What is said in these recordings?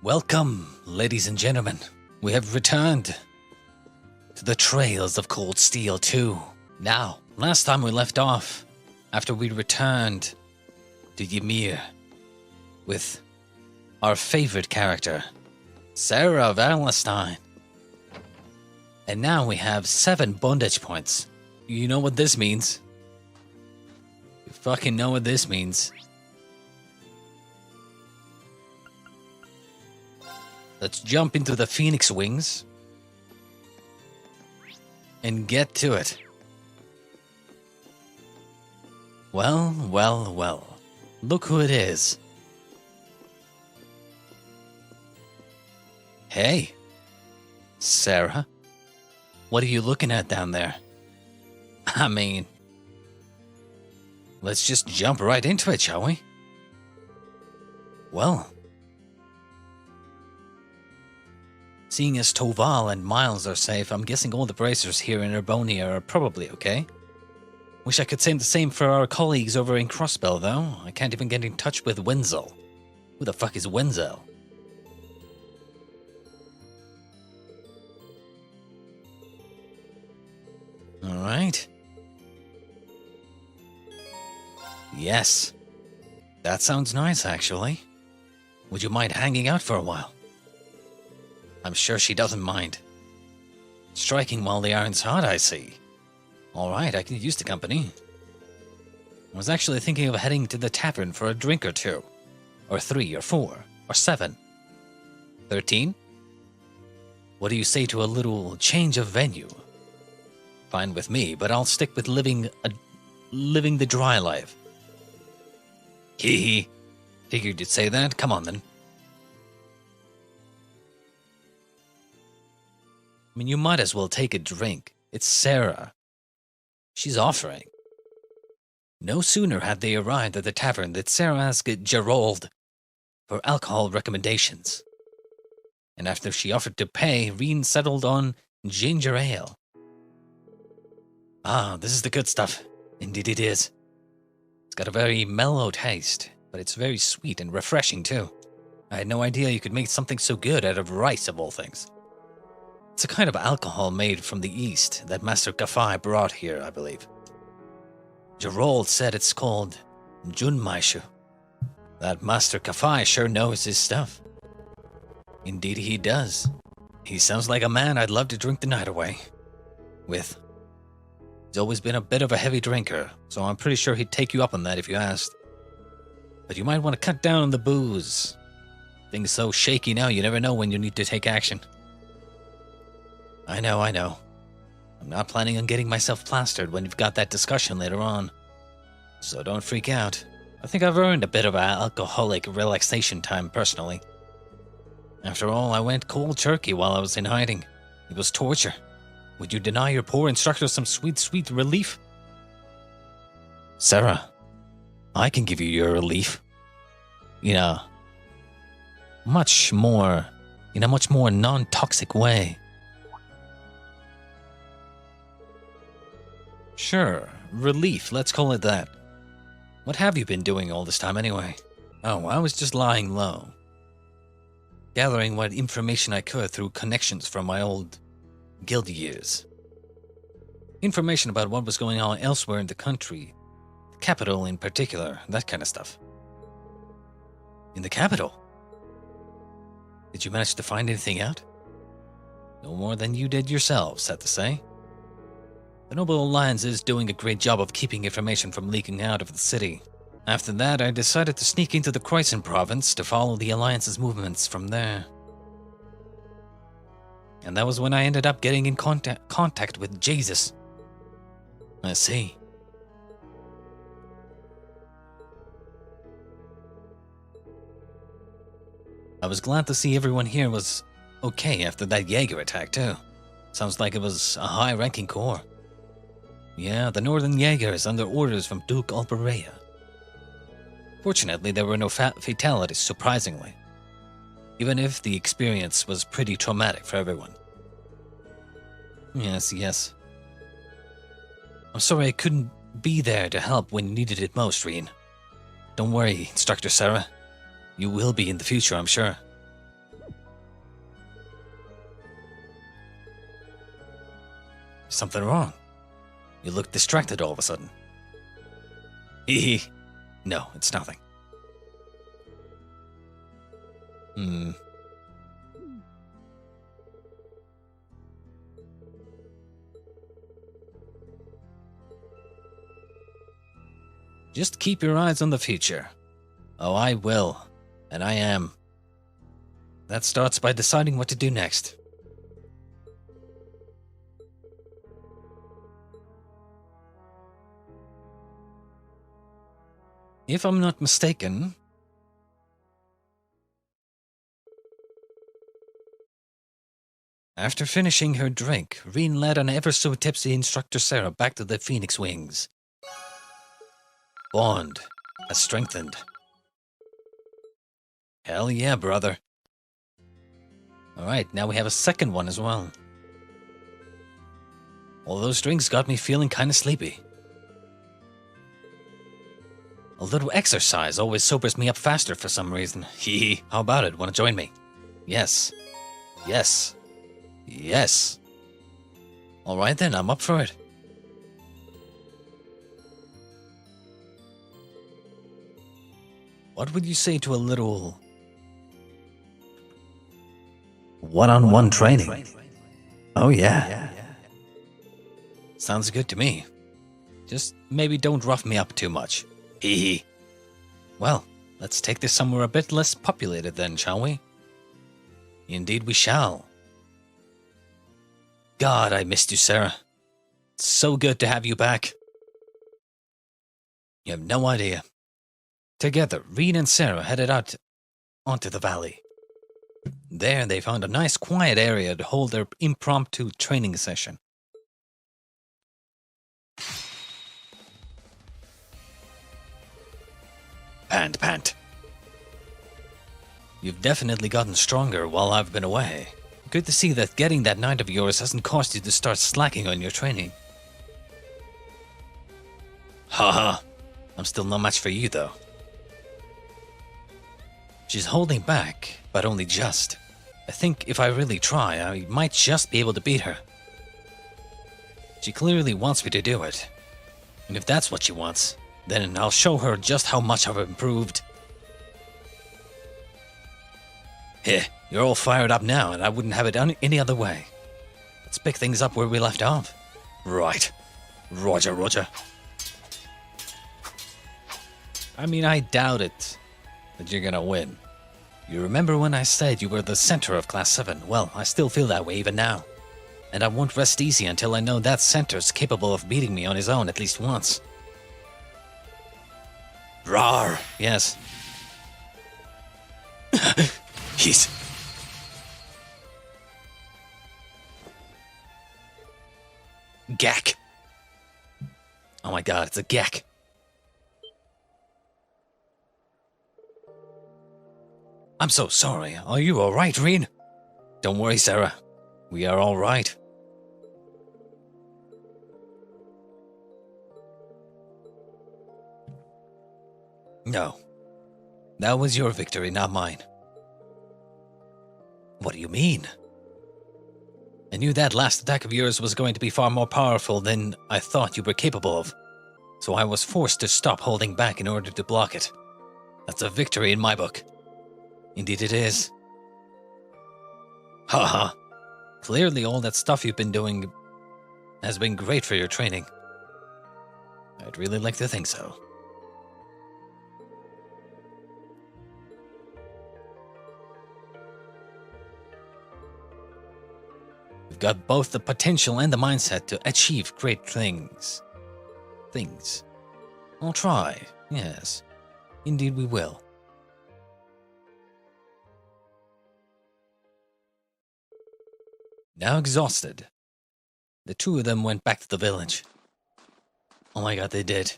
Welcome, ladies and gentlemen. We have returned to the Trails of Cold Steel 2. Now, last time we left off, after we returned to Ymir with our favorite character, Sarah of Allenstein. And now we have 7 bondage points. You know what this means? You fucking know what this means. Let's jump into the Phoenix Wings and get to it. Well, well, well. Look who it is. Hey, Sarah. What are you looking at down there? I mean, let's just jump right into it, shall we? Well, seeing as Toval and Miles are safe, I'm guessing all the bracers here in Urbonia are probably okay. Wish I could say the same for our colleagues over in Crossbell, though. I can't even get in touch with Wenzel. Who the fuck is Wenzel? Alright. Yes. That sounds nice, actually. Would you mind hanging out for a while? I'm sure she doesn't mind. Striking while the iron's hot, I see. Alright, I can use the company. I was actually thinking of heading to the tavern for a drink or 2. Or 3, or 4, or 7. 13? What do you say to a little change of venue? Fine with me, but I'll stick with living the dry life. Hee hee. Figured you'd say that. Come on, then. I mean, you might as well take a drink. It's Sarah. She's offering. No sooner had they arrived at the tavern than Sarah asked Gerald for alcohol recommendations. And after she offered to pay, Reen settled on ginger ale. Ah, this is the good stuff. Indeed it is. It's got a very mellow taste, but it's very sweet and refreshing too. I had no idea you could make something so good out of rice of all things. It's a kind of alcohol made from the East that Master Gafai brought here, I believe. Gerald said it's called Junmaishu. That Master Gafai sure knows his stuff. Indeed he does. He sounds like a man I'd love to drink the night away with. He's always been a bit of a heavy drinker, so I'm pretty sure he'd take you up on that if you asked. But you might want to cut down on the booze. Things so shaky now, you never know when you need to take action. I know. I'm not planning on getting myself plastered when you've got that discussion later on. So don't freak out. I think I've earned a bit of an alcoholic relaxation time personally. After all, I went cold turkey while I was in hiding. It was torture. Would you deny your poor instructor some sweet, sweet relief? Sarah, I can give you your relief. In a much more non-toxic way. Sure, relief, let's call it that. What have you been doing all this time anyway? Oh, I was just lying low. Gathering what information I could through connections from my old guild years. Information about what was going on elsewhere in the country. The capital in particular, that kind of stuff. In the capital? Did you manage to find anything out? No more than you did yourself, sad to say. The Noble Alliance is doing a great job of keeping information from leaking out of the city. After that, I decided to sneak into the Croissant province to follow the Alliance's movements from there. And that was when I ended up getting in contact with Jesus. I see. I was glad to see everyone here was okay after that Jaeger attack too. Sounds like it was a high-ranking corps. Yeah, the Northern Jaegers under orders from Duke Alberea. Fortunately, there were no fatalities, surprisingly. Even if the experience was pretty traumatic for everyone. Yes. I'm sorry I couldn't be there to help when you needed it most, Reen. Don't worry, Instructor Sarah. You will be in the future, I'm sure. Something wrong? You look distracted all of a sudden. Hee. No, it's nothing. Just keep your eyes on the future. Oh, I will. And I am. That starts by deciding what to do next. If I'm not mistaken... After finishing her drink, Reen led an ever-so-tipsy instructor Sarah back to the Phoenix Wings. Bond has strengthened. Hell yeah, brother. Alright, now we have a second one as well. All those drinks got me feeling kinda sleepy. A little exercise always sobers me up faster for some reason. Hee, how about it? Wanna join me? Yes. Yes. Yes. Alright then, I'm up for it. What would you say to a little... one-on-one training? Oh yeah. Sounds good to me. Just maybe don't rough me up too much. Hee. Well, let's take this somewhere a bit less populated then, shall we? Indeed we shall. God, I missed you, Sarah. It's so good to have you back. You have no idea. Together, Reed and Sarah headed out onto the valley. There, they found a nice quiet area to hold their impromptu training session. Pant. You've definitely gotten stronger while I've been away. Good to see that getting that night of yours hasn't caused you to start slacking on your training. Haha, I'm still no match for you though. She's holding back, but only just. I think if I really try, I might just be able to beat her. She clearly wants me to do it. And if that's what she wants, then I'll show her just how much I've improved. Here, you're all fired up now, and I wouldn't have it done any other way. Let's pick things up where we left off. Right. Roger. I mean, I doubt it that you're gonna win. You remember when I said you were the center of Class 7? Well, I still feel that way even now. And I won't rest easy until I know that center's capable of beating me on his own at least once. Rawr! Yes. He's... Gak. Oh my god, it's a Gak. I'm so sorry. Are you alright, Reen? Don't worry, Sarah. We are alright. No. That was your victory, not mine. What do you mean? I knew that last attack of yours was going to be far more powerful than I thought you were capable of. So I was forced to stop holding back in order to block it. That's a victory in my book. Indeed it is. Haha. Clearly all that stuff you've been doing has been great for your training. I'd really like to think so. You've got both the potential and the mindset to achieve great things. I'll try, yes. Indeed we will. Now exhausted, the two of them went back to the village. Oh my god, they did.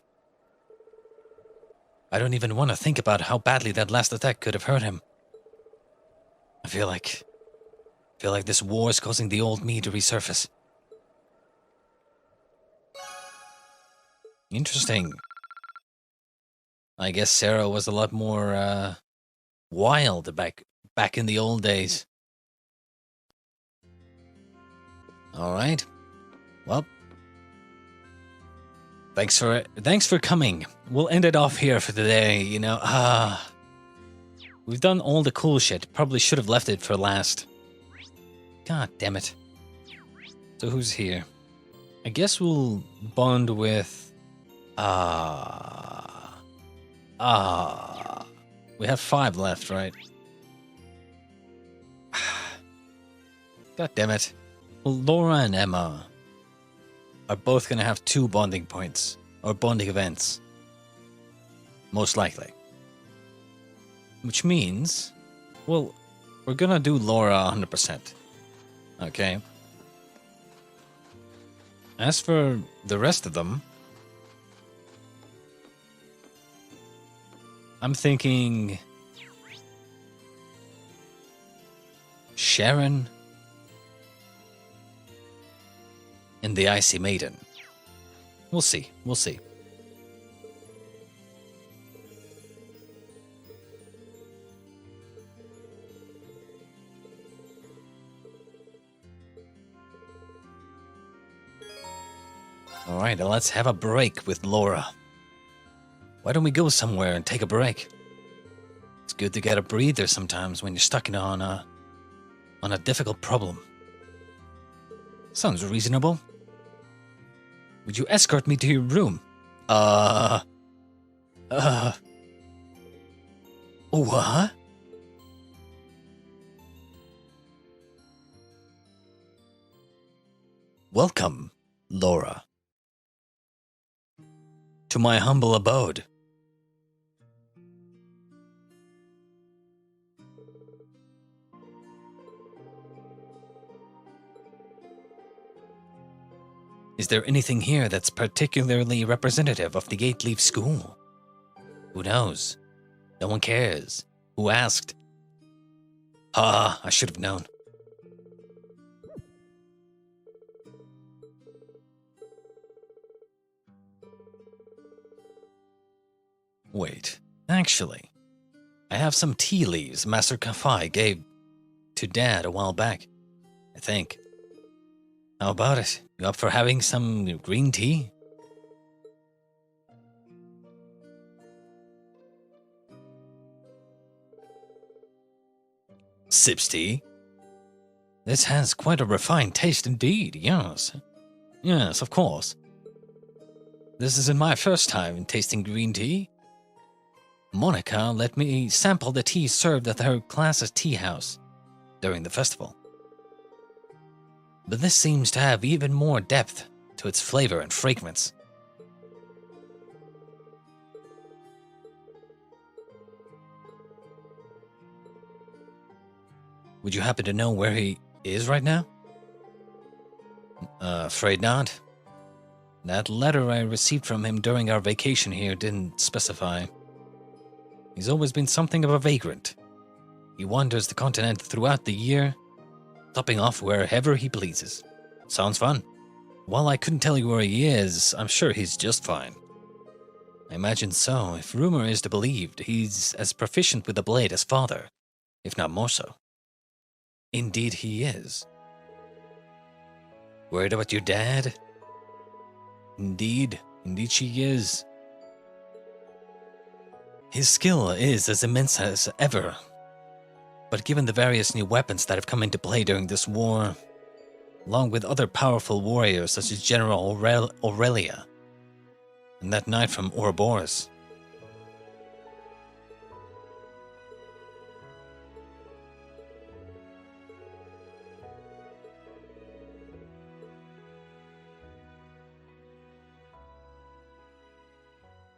I don't even want to think about how badly that last attack could have hurt him. I feel like this war is causing the old me to resurface. Interesting. I guess Sarah was a lot more, wild back in the old days. Alright. Well, thanks for coming. We'll end it off here for today, you know. We've done all the cool shit. Probably should have left it for last. God damn it. So who's here? I guess we'll bond with... We have 5 left, right? God damn it. Well, Laura and Emma are both gonna have 2 bonding points, or bonding events. Most likely. Which means, well, we're gonna do Laura 100%. Okay? As for the rest of them, I'm thinking Sharon and the Icy Maiden. We'll see. We'll see. Alright, let's have a break with Laura. Why don't we go somewhere and take a break? It's good to get a breather sometimes when you're stuck on a difficult problem. Sounds reasonable. Would you escort me to your room? What? Welcome, Laura, to my humble abode. Is there anything here that's particularly representative of the Gateleaf School? Who knows? No one cares. Who asked? I should have known. Wait, actually, I have some tea leaves Master Kafai gave to Dad a while back, I think. How about it? You up for having some green tea? Sips tea? This has quite a refined taste indeed, yes. Yes, of course. This isn't my first time tasting green tea. Monica let me sample the tea served at her class's tea house during the festival. But this seems to have even more depth to its flavor and fragrance. Would you happen to know where he is right now? Afraid not. That letter I received from him during our vacation here didn't specify. He's always been something of a vagrant. He wanders the continent throughout the year, stopping off wherever he pleases. Sounds fun. While I couldn't tell you where he is, I'm sure he's just fine. I imagine so. If rumor is to be believed, he's as proficient with the blade as father, if not more so. Indeed he is. Worried about your dad? Indeed she is. His skill is as immense as ever, but given the various new weapons that have come into play during this war, along with other powerful warriors such as General Aurelia, and that knight from Ouroboros.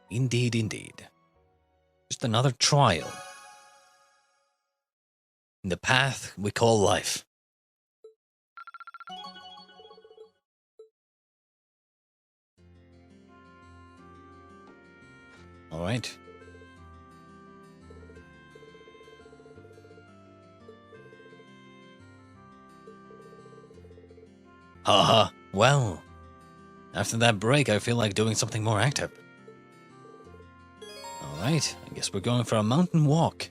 Indeed, indeed. Just another trial in the path we call life. All right. Haha, well, after that break, I feel like doing something more active. Alright, I guess we're going for a mountain walk.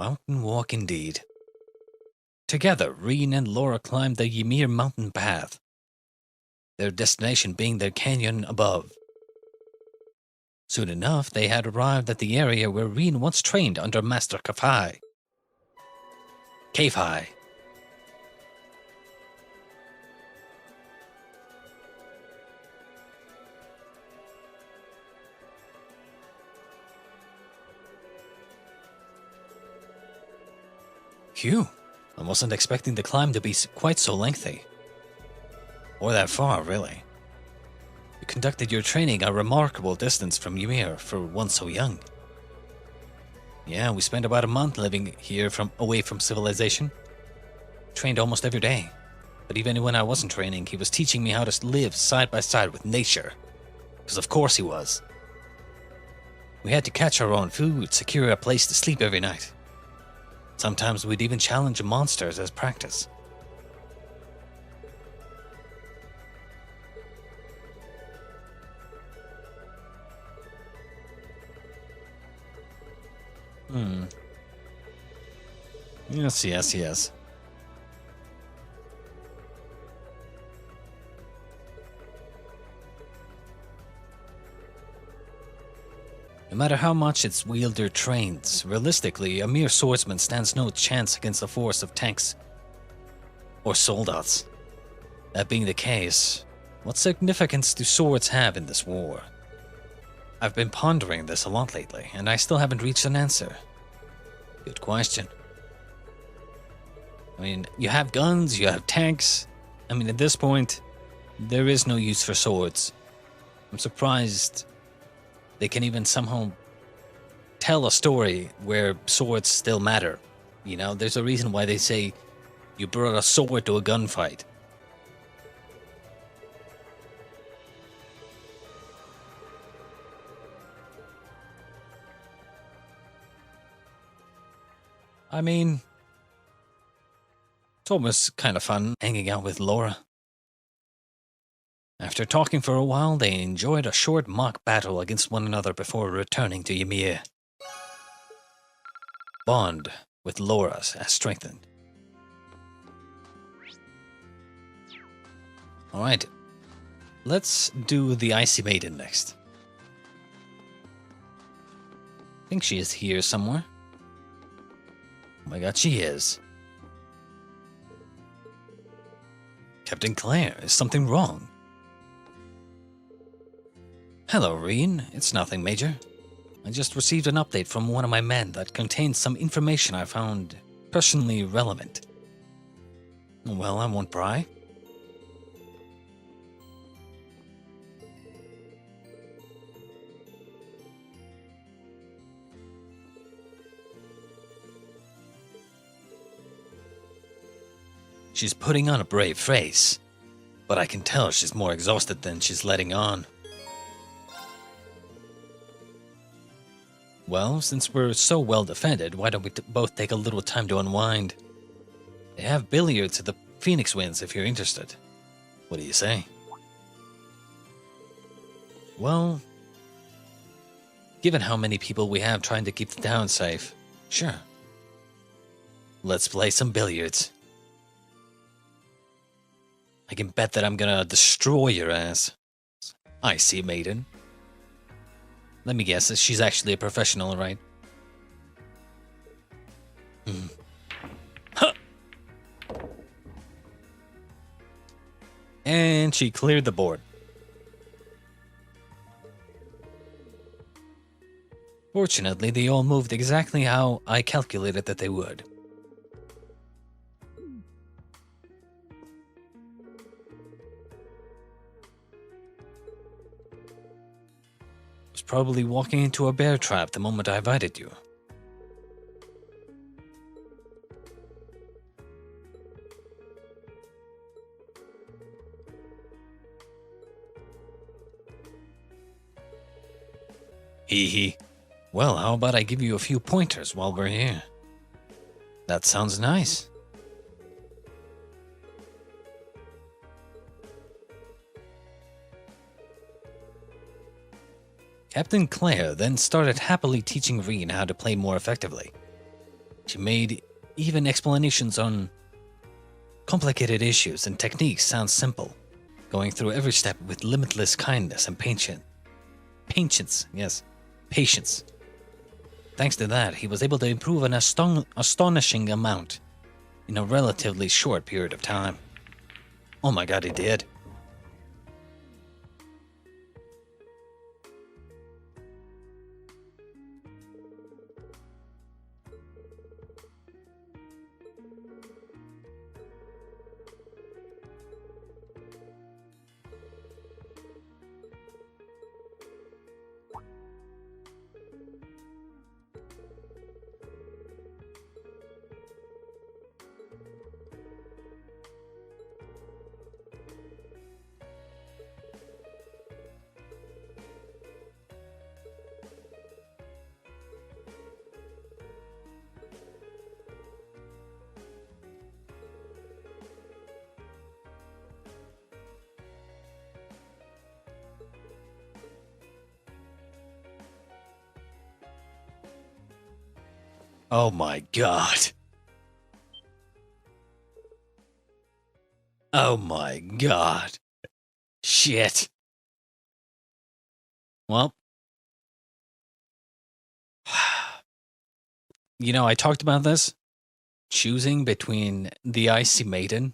Mountain walk indeed. Together, Reen and Laura climbed the Ymir mountain path, their destination being the canyon above. Soon enough, they had arrived at the area where Reen once trained under Master Kafai. Kafai. Phew, I wasn't expecting the climb to be quite so lengthy. Or that far, really. You conducted your training a remarkable distance from Ymir for one so young. Yeah, we spent about a month living here away from civilization. Trained almost every day. But even when I wasn't training, he was teaching me how to live side by side with nature. Because of course he was. We had to catch our own food, secure a place to sleep every night. Sometimes we'd even challenge monsters as practice. Yes. No matter how much its wielder trains, realistically, a mere swordsman stands no chance against a force of tanks or soldats. That being the case, what significance do swords have in this war? I've been pondering this a lot lately, and I still haven't reached an answer. Good question. I mean, you have guns, you have tanks. I mean, at this point, there is no use for swords. I'm surprised they can even somehow tell a story where swords still matter. You know, there's a reason why they say you brought a sword to a gunfight. I mean, it's almost kind of fun hanging out with Laura. After talking for a while, they enjoyed a short mock battle against one another before returning to Ymir. Bond with Laura's has strengthened. Alright, let's do the Icy Maiden next. I think she is here somewhere. Oh my god, she is. Captain Claire, is something wrong? Hello, Reen. It's nothing major. I just received an update from one of my men that contains some information I found personally relevant. Well, I won't pry. She's putting on a brave face, but I can tell she's more exhausted than she's letting on. Well, since we're so well defended, why don't we both take a little time to unwind? They have billiards at the Phoenix Winds if you're interested. What do you say? Well, given how many people we have trying to keep the town safe, sure. Let's play some billiards. I can bet that I'm gonna destroy your ass. Icy Maiden. Let me guess, she's actually a professional, right? Huh. And she cleared the board. Fortunately, they all moved exactly how I calculated that they would. Probably walking into a bear trap the moment I invited you. Hee hee. Well, how about I give you a few pointers while we're here? That sounds nice. Captain Claire then started happily teaching Reen how to play more effectively. She made even explanations on complicated issues and techniques sound simple, going through every step with limitless kindness and patience. Patience. Thanks to that, he was able to improve an astonishing amount in a relatively short period of time. Oh my god, he did. Oh my god. Oh my god. Shit. Well. You know, I talked about this. Choosing between the Icy Maiden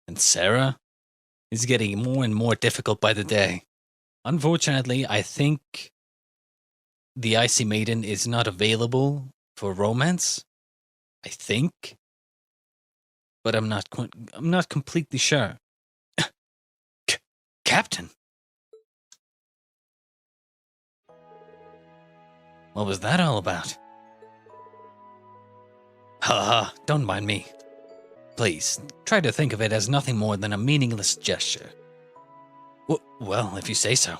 and Sarah is getting more and more difficult by the day. Unfortunately, I think the Icy Maiden is not available for romance. I think. But I'm not completely sure. Captain? What was that all about? Haha, don't mind me. Please, try to think of it as nothing more than a meaningless gesture. Well, if you say so.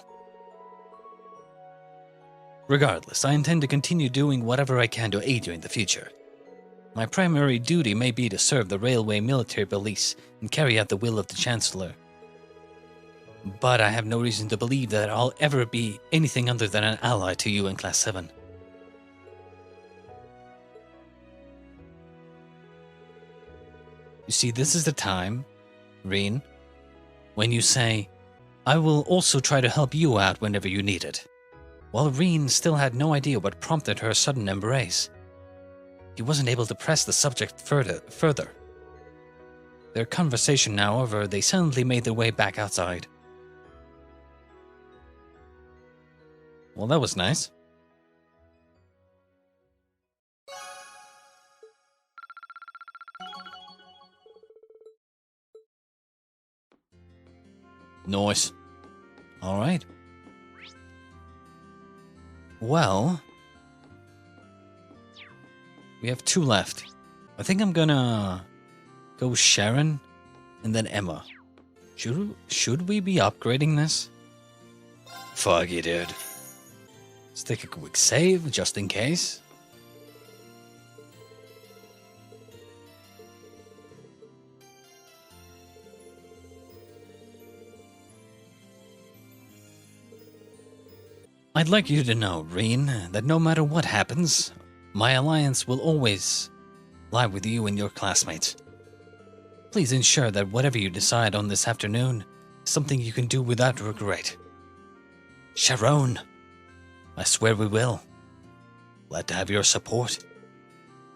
Regardless, I intend to continue doing whatever I can to aid you in the future. My primary duty may be to serve the railway military police and carry out the will of the Chancellor. But I have no reason to believe that I'll ever be anything other than an ally to you in Class 7. You see, this is the time, Reen, when you say, I will also try to help you out whenever you need it. While Reen still had no idea what prompted her sudden embrace, he wasn't able to press the subject further. Their conversation now over, they suddenly made their way back outside. Well, that was nice. Nice. Alright. Well, we have 2 left. I think I'm gonna go Sharon and then Emma. Should we be upgrading this? Fuck you, dude. Let's take a quick save just in case. I'd like you to know, Reen, that no matter what happens, my alliance will always lie with you and your classmates. Please ensure that whatever you decide on this afternoon is something you can do without regret. Sharon, I swear we will. Glad to have your support.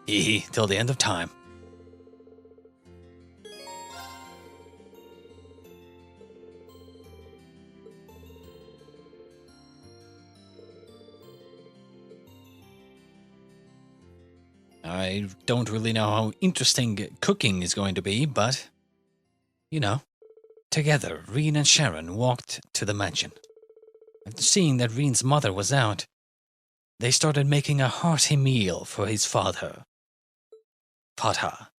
Hee till the end of time. I don't really know how interesting cooking is going to be, but, you know. Together, Reen and Sharon walked to the mansion. After seeing that Reen's mother was out, they started making a hearty meal for his father. Fatha.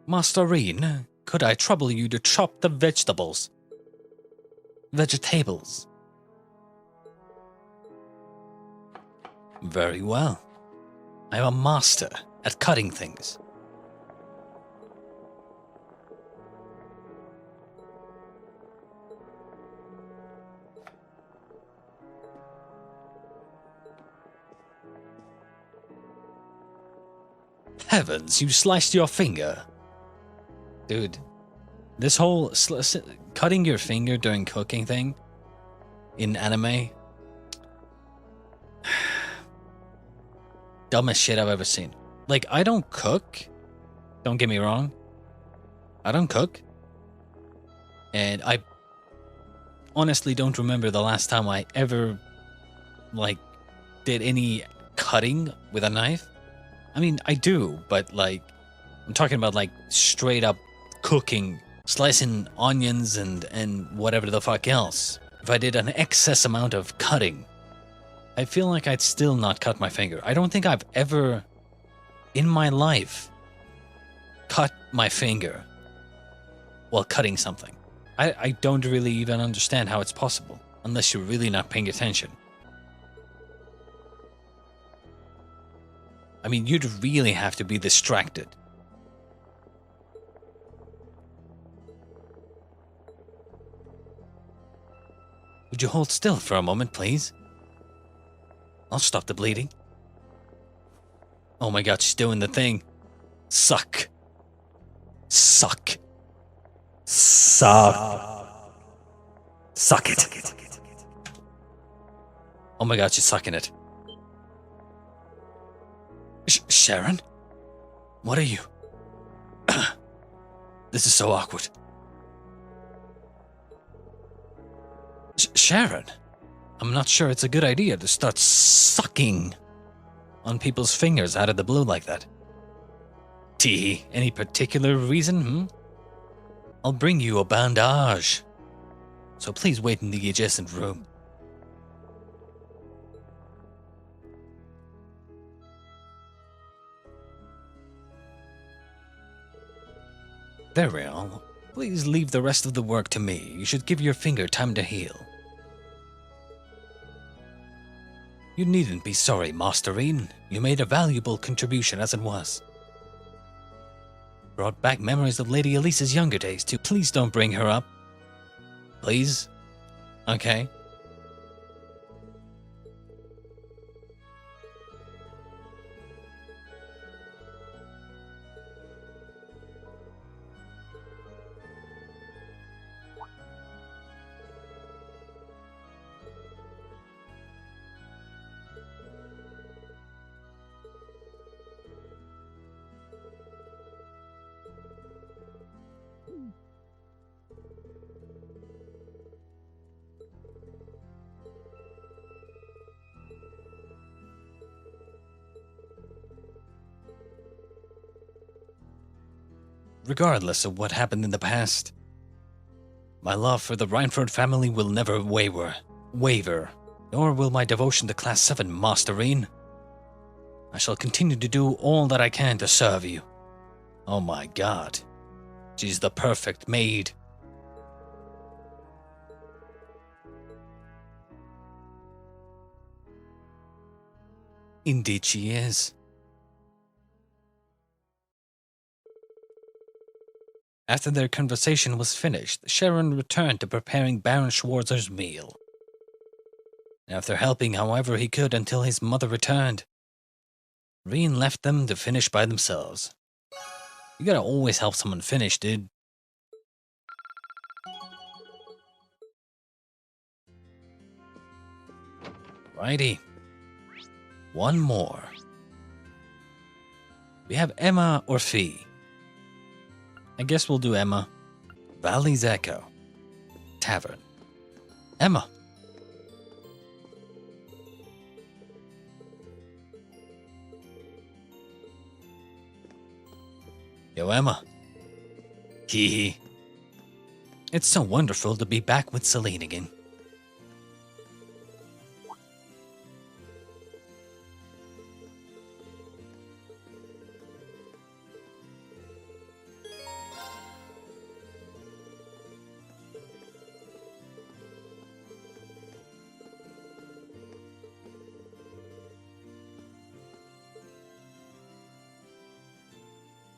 Master Reen, could I trouble you to chop the vegetables? Vegetables. Very well. I am a master at cutting things. Heavens, you sliced your finger. Dude, this whole cutting your finger during cooking thing in anime, dumbest shit I've ever seen. Like, I don't cook. Don't get me wrong. I don't cook. And I honestly don't remember the last time I ever, like, did any cutting with a knife. I mean, I do, but, like, I'm talking about, like, straight up cooking, slicing onions and whatever the fuck else. If I did an excess amount of cutting, I feel like I'd still not cut my finger. I don't think I've ever, in my life, cut my finger while cutting something. I don't really even understand how it's possible, unless you're really not paying attention. I mean, you'd really have to be distracted. Would you hold still for a moment, please? I'll stop the bleeding. Oh my god, she's doing the thing. Suck. Suck. Suck. Suck it. Oh my god, she's sucking it. Sharon? What are you? This is so awkward. Sharon? I'm not sure it's a good idea to start sucking on people's fingers out of the blue like that. Tee, any particular reason, I'll bring you a bandage. So please wait in the adjacent room. Very well. Please leave the rest of the work to me. You should give your finger time to heal. You needn't be sorry, Masterine. You made a valuable contribution as it was. Brought back memories of Lady Elisa's younger days, too. Please don't bring her up. Please? Okay. Regardless of what happened in the past, my love for the Reinford family will never waver, nor will my devotion to Class 7, Masterine. I shall continue to do all that I can to serve you. Oh my god, she's the perfect maid. Indeed she is. After their conversation was finished, Sharon returned to preparing Baron Schwarzer's meal. After helping however he could until his mother returned, Reen left them to finish by themselves. You gotta always help someone finish, dude. Righty. One more. We have Emma or Fee. I guess we'll do Emma. Valley's Echo. Tavern. Emma. Yo, Emma. Hee hee. It's so wonderful to be back with Celine again.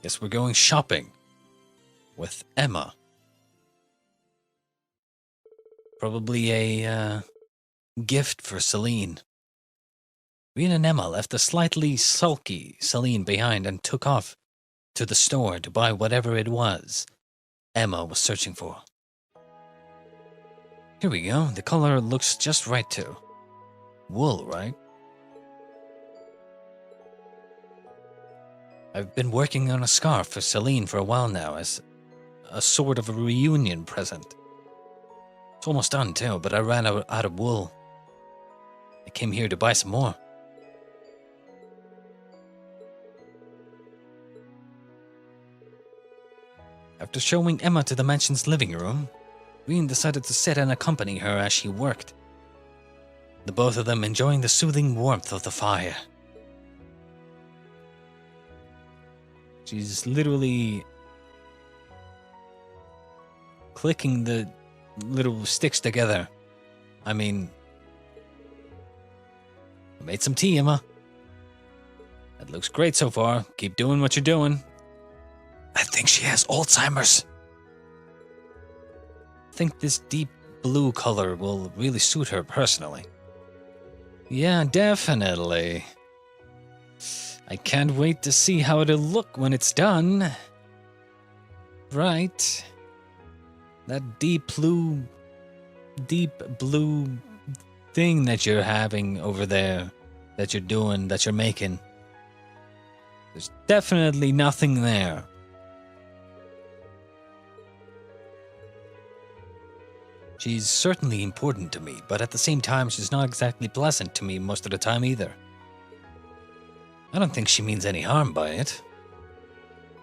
Guess we're going shopping with Emma. Probably a gift for Celine. Reen and Emma left the slightly sulky Celine behind and took off to the store to buy whatever it was Emma was searching for. Here we go. The color looks just right too. Wool, right? I've been working on a scarf for Celine for a while now as a sort of a reunion present. It's almost done too, but I ran out of wool. I came here to buy some more. After showing Emma to the mansion's living room, Reen decided to sit and accompany her as she worked, the both of them enjoying the soothing warmth of the fire. She's literally clicking the little sticks together. I mean, I made some tea, Emma. That looks great so far. Keep doing what you're doing. I think she has Alzheimer's. I think this deep blue color will really suit her personally. Yeah, definitely. I can't wait to see how it'll look when it's done. Right. That deep blue thing that you're having over there, that you're doing, that you're making. There's definitely nothing there. She's certainly important to me, but at the same time, she's not exactly pleasant to me most of the time either. I don't think she means any harm by it.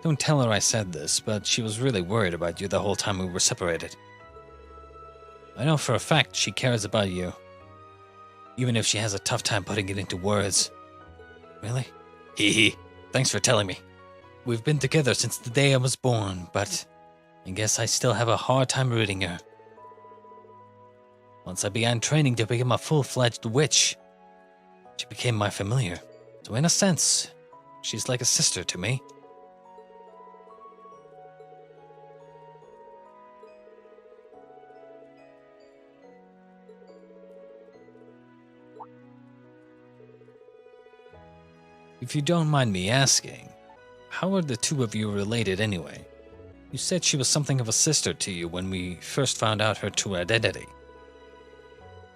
Don't tell her I said this, but she was really worried about you the whole time we were separated. I know for a fact she cares about you, even if she has a tough time putting it into words. Really? Hee. Thanks for telling me. We've been together since the day I was born, but I guess I still have a hard time rooting her. Once I began training to become a full-fledged witch, she became my familiar. So in a sense, she's like a sister to me. If you don't mind me asking, how are the two of you related anyway? You said she was something of a sister to you when we first found out her true identity.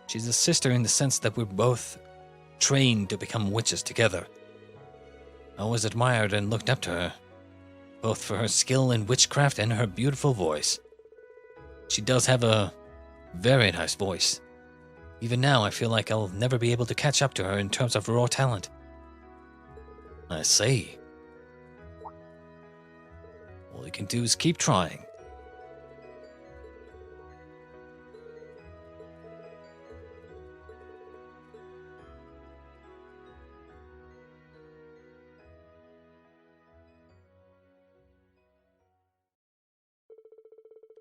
She's a sister in the sense that we're both trained to become witches together. I always admired and looked up to her, both for her skill in witchcraft and her beautiful voice. She does have a very nice voice. Even now, I feel like I'll never be able to catch up to her in terms of raw talent. I see. All you can do is keep trying.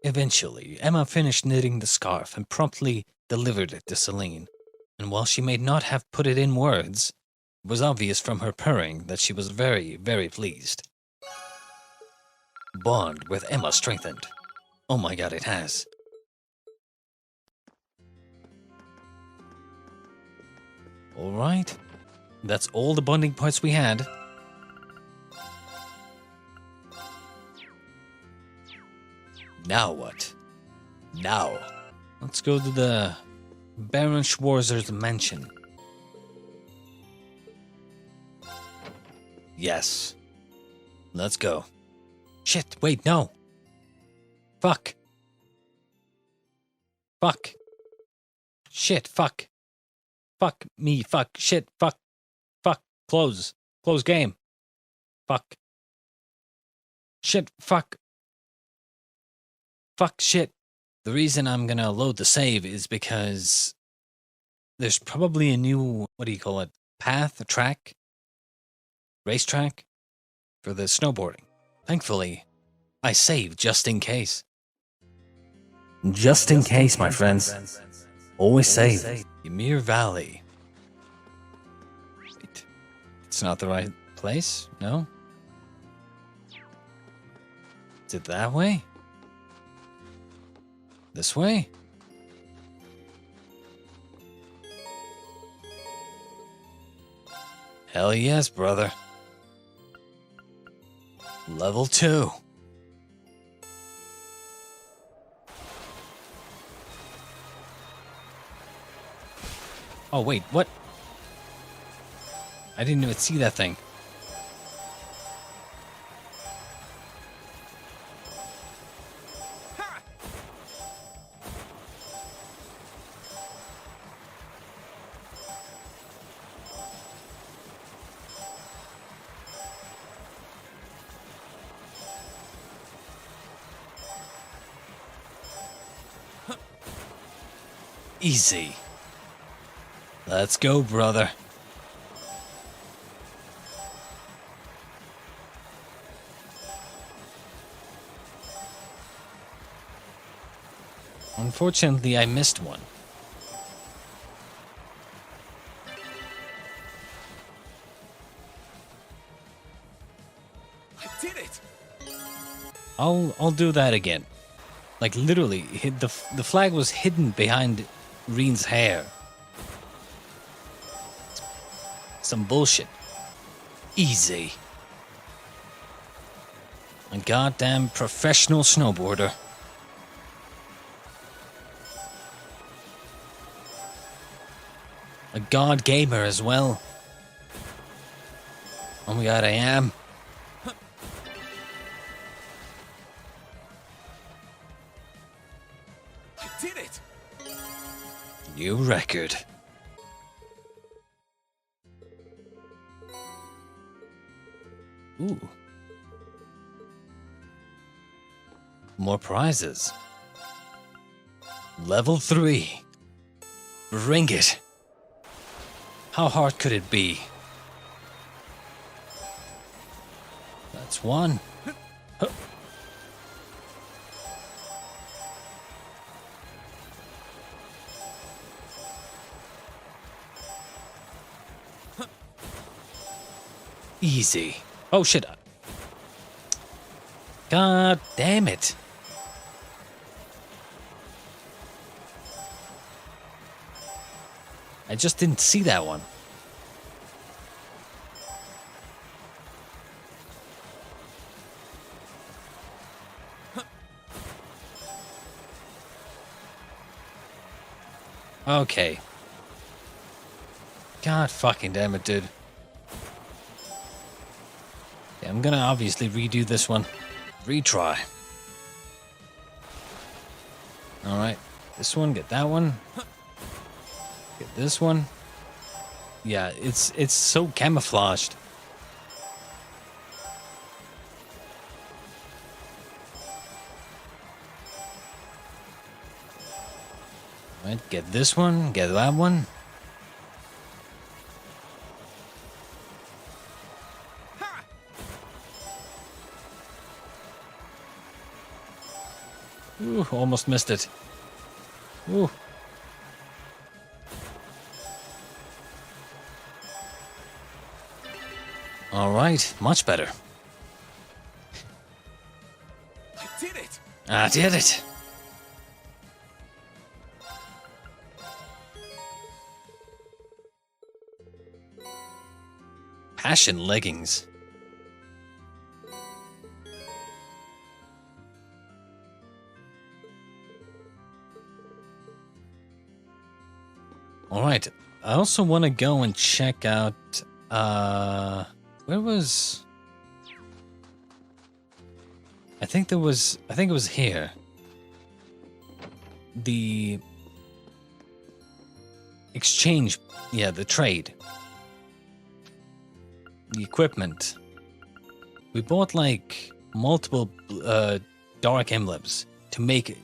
Eventually, Emma finished knitting the scarf and promptly delivered it to Celine. And while she may not have put it in words, it was obvious from her purring that she was very, very pleased. Bond with Emma strengthened. Oh my god, it has. Alright. That's all the bonding points we had. Now what? Now, let's go to the Baron Schwarzer's mansion. Yes. Let's go. Shit, wait, no. Fuck. Fuck. Shit, fuck. Fuck me, fuck, shit, fuck. Fuck, close. Close game. Fuck. Shit, fuck. Fuck, shit. The reason I'm gonna load the save is because there's probably a new, what do you call it, path, a track? Racetrack? For the snowboarding. Thankfully, I saved just in case. Just in case, my friends. Always save. Ymir Valley. Wait. It's not the right place? No? Is it that way? This way? Hell yes, brother. Level 2. Oh, wait, what? I didn't even see that thing. Easy. Let's go, brother. Unfortunately, I missed one. I did it. I'll do that again. Like literally, the flag was hidden behind Reen's hair. Some bullshit. Easy. A goddamn professional snowboarder. A god gamer as well. Oh my god, I am. I did it. New record. Ooh. More prizes. Level 3. Bring it. How hard could it be? That's one. Huh. Easy. Oh shit. God damn it. I just didn't see that one. Okay. God fucking damn it, dude. Yeah, I'm gonna obviously redo this one. Retry. Alright. This one, get that one. Get this one. Yeah, it's so camouflaged. Right, get this one, get that one. Ooh, almost missed it. Ooh. All right, much better. I did it. I did it. Passion leggings. All right. I also want to go and check out where was I think it was here. The exchange, yeah, the trade. The equipment. We bought like multiple dark emblems to make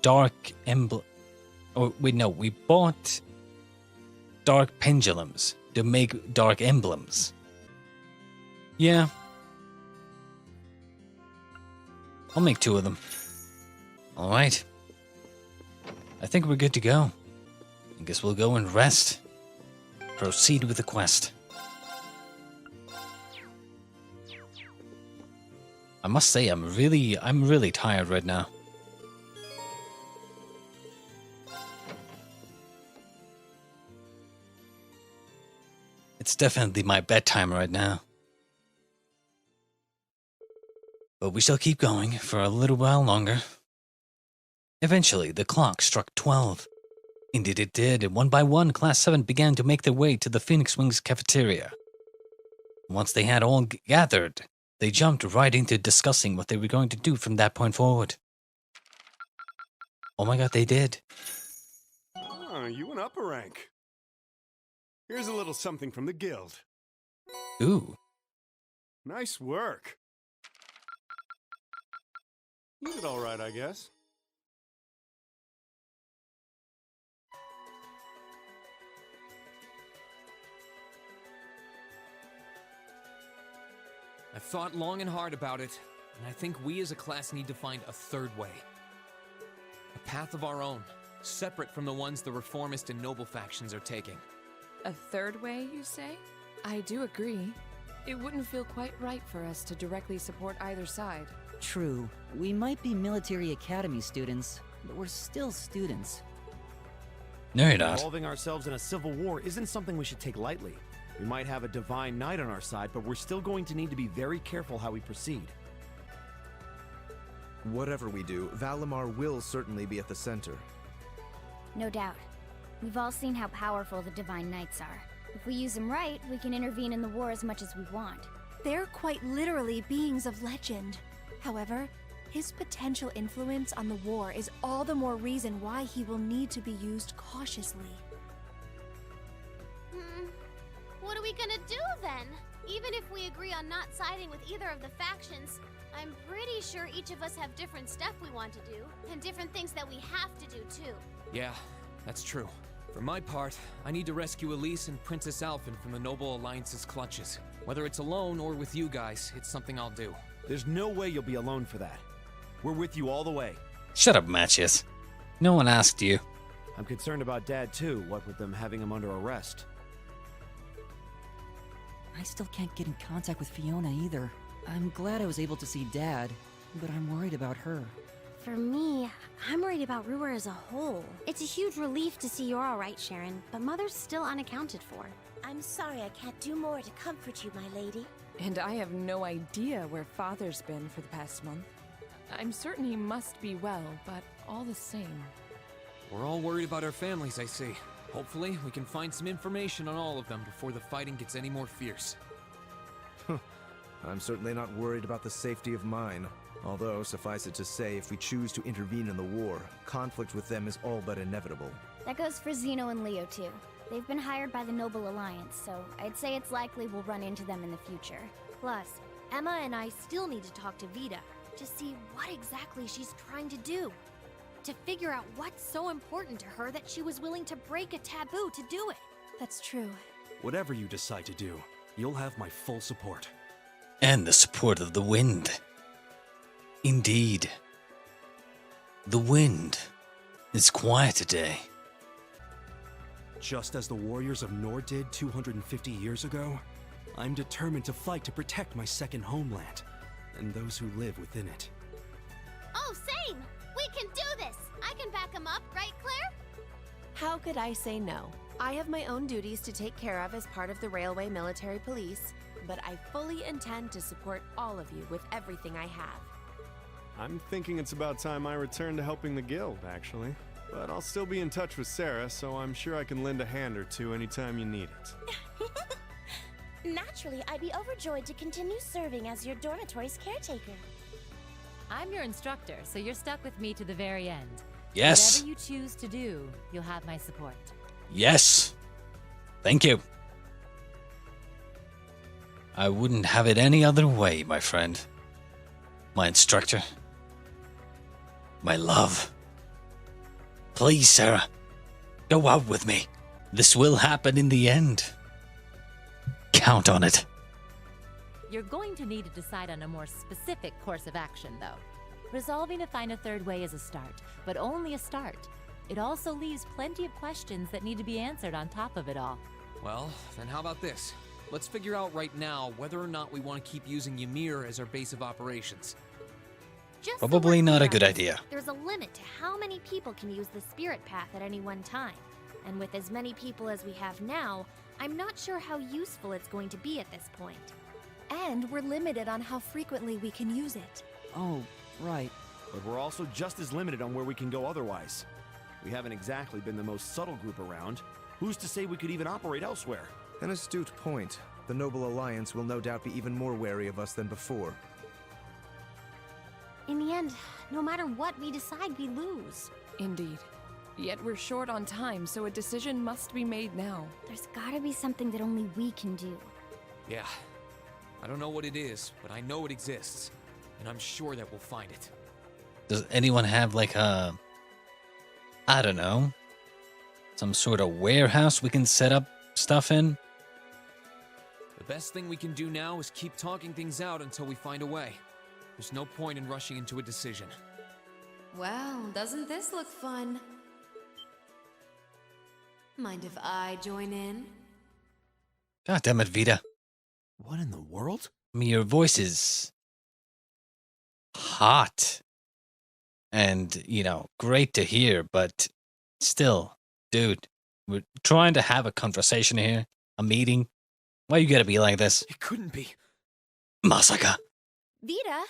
dark emblem. Oh wait, no, we bought dark pendulums to make dark emblems. Yeah. I'll make 2 of them. Alright. I think we're good to go. I guess we'll go and rest. Proceed with the quest. I must say, I'm really tired right now. It's definitely my bedtime right now. But we shall keep going for a little while longer. Eventually, the clock struck 12. Indeed it did, and one by one, Class 7 began to make their way to the Phoenix Wings cafeteria. Once they had all gathered, they jumped right into discussing what they were going to do from that point forward. Oh my god, they did. Oh, you went up a rank. Here's a little something from the guild. Ooh. Nice work. You did all right, I guess. I've thought long and hard about it, and I think we as a class need to find a third way. A path of our own, separate from the ones the reformist and noble factions are taking. A third way, you say? I do agree. It wouldn't feel quite right for us to directly support either side. True. We might be military academy students, but we're still students. No, you're not. Involving ourselves in a civil war isn't something we should take lightly. We might have a divine knight on our side, but we're still going to need to be very careful how we proceed. Whatever we do, Valimar will certainly be at the center. No doubt. We've all seen how powerful the Divine Knights are. If we use them right, we can intervene in the war as much as we want. They're quite literally beings of legend. However, his potential influence on the war is all the more reason why he will need to be used cautiously. What are we gonna do then? Even if we agree on not siding with either of the factions, I'm pretty sure each of us have different stuff we want to do, and different things that we have to do too. Yeah, that's true. For my part, I need to rescue Elise and Princess Alphen from the Noble Alliance's clutches. Whether it's alone or with you guys, it's something I'll do. There's no way you'll be alone for that. We're with you all the way. Shut up, Matches. No one asked you. I'm concerned about Dad too, what with them having him under arrest. I still can't get in contact with Fiona either. I'm glad I was able to see Dad, but I'm worried about her. For me, I'm worried about Ruhr as a whole. It's a huge relief to see you're alright, Sharon, but Mother's still unaccounted for. I'm sorry I can't do more to comfort you, my lady. And I have no idea where Father's been for the past month. I'm certain he must be well, but all the same. We're all worried about our families, I see. Hopefully, we can find some information on all of them before the fighting gets any more fierce. I'm certainly not worried about the safety of mine. Although, suffice it to say, if we choose to intervene in the war, conflict with them is all but inevitable. That goes for Zeno and Leo too. They've been hired by the Noble Alliance, so I'd say it's likely we'll run into them in the future. Plus, Emma and I still need to talk to Vita to see what exactly she's trying to do. To figure out what's so important to her that she was willing to break a taboo to do it. That's true. Whatever you decide to do, you'll have my full support. And the support of the wind. Indeed. The wind is quiet today. Just as the warriors of Nord did 250 years ago, I'm determined to fight to protect my second homeland, and those who live within it. Oh, same! We can do this! I can back him up, right, Claire? How could I say no? I have my own duties to take care of as part of the Railway Military Police, but I fully intend to support all of you with everything I have. I'm thinking it's about time I return to helping the guild, actually. But I'll still be in touch with Sarah, so I'm sure I can lend a hand or two anytime you need it. Naturally, I'd be overjoyed to continue serving as your dormitory's caretaker. I'm your instructor, so you're stuck with me to the very end. Yes. Whatever you choose to do, you'll have my support. Yes. Thank you. I wouldn't have it any other way, my friend. My instructor. My love. Please, Sarah. Go out with me. This will happen in the end. Count on it. You're going to need to decide on a more specific course of action, though. Resolving to find a third way is a start, but only a start. It also leaves plenty of questions that need to be answered on top of it all. Well, then how about this? Let's figure out right now whether or not we want to keep using Ymir as our base of operations. Just Probably so we're not a clear, good idea. There's a limit to how many people can use the spirit path at any one time. And with as many people as we have now, I'm not sure how useful it's going to be at this point. And we're limited on how frequently we can use it. Oh, right. But we're also just as limited on where we can go otherwise. We haven't exactly been the most subtle group around. Who's to say we could even operate elsewhere? An astute point. The Noble Alliance will no doubt be even more wary of us than before. In the end, no matter what we decide, we lose. Indeed. Yet we're short on time, so a decision must be made now. There's gotta be something that only we can do. Yeah. I don't know what it is, but I know it exists. And I'm sure that we'll find it. Does anyone have like a, I don't know, some sort of warehouse we can set up stuff in? The best thing we can do now is keep talking things out until we find a way. There's no point in rushing into a decision. Well, doesn't this look fun? Mind if I join in? God damn it, Vita. What in the world? I mean, your voice is hot and, you know, great to hear, but still, dude, we're trying to have a conversation here, a meeting. Why you gotta be like this? It couldn't be. Masaka. Vita,